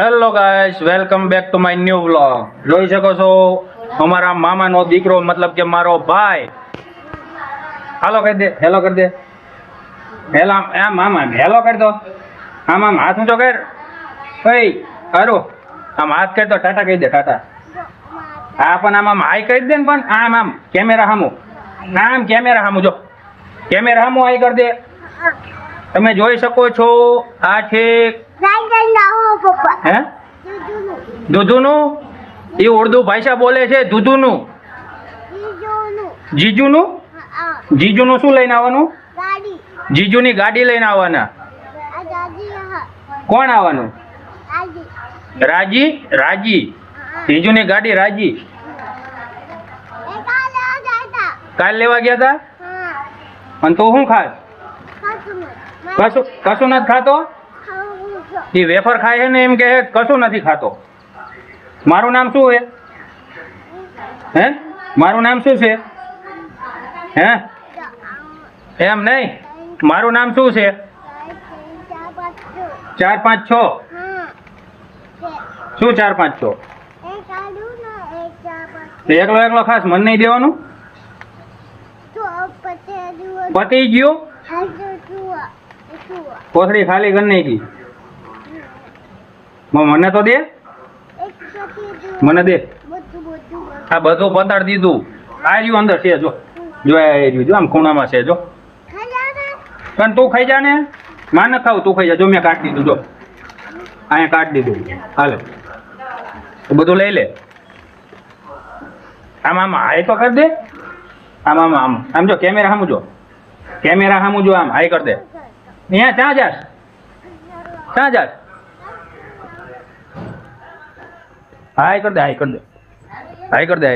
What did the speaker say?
Hello guys, welcome back to my new vlog. જોઈ શકો છો અમારા મામાનો દીકરો, મતલબ કે મારો ભાઈ. હાલો કરી દે, હેલો કરી દે. હેલો આમ મામા હેલો કરી દો. આમ આમ હાથ ઊંચો કર. કઈ અરો આમ હાથ કરી દો, ટાટા કહી દે, ટાટા. હા પણ આમ હાઈ કહી દે ને, પણ આમ આમ કેમેરા સામું, આમ કેમેરા સામું જો, કેમેરા સામું હાઈ કરી દે. તમે જોઈ શકો છો આ છે હે દૂધુનું, એ ઉર્દુ ભાષા બોલે છે. દૂધુનું, જીજુનું, જીજુનું શું લઈને આવવાનું? જીજુની ગાડી લઈને આવવાના. કોણ આવવાનું? રાજી. રાજી, જીજુની ગાડી રાજી. કાલ લેવા ગયા હતા. અને તું શું ખાસ? કશું નથી ખાતો. એ વેફર ખાય છે ને, એમ કે કશું નથી ખાતો. મારું નામ શું છે? હે મારું નામ શું છે? હે એમ નહીં, મારું નામ શું છે? 4 5 6. શું 4 5 6? એકલો એકલો ખાસ, મન નહીં દેવાનું. પતી ગયું. કોથળી ખાલી કરી નાખી. મને તો દે, મને દે. આ બધું પતાડ દીધું. આ રહ્યું અંદર છે, જો જો આ રહ્યું, જો આમ ખૂણામાં છે, જો. પણ તું ખાઈ જા ને, માં ન ખાવ, તું ખાઈ જા. જો મેં કાઢી દીધું, જો અહીંયા કાઢી દીધું. હાલે તો બધું લઈ લે. આમ આમ હાઈ તો કરી દે. આમ આમ આમ આમ જો કેમેરા સામું જો, કેમેરા સામું જો, આમ હાઈ કરી દે. અહીંયા ક્યાં જાસ? ક્યાં જાસ? હાઈ કર દે, હાઈ કર દે, હાઈ કર દે.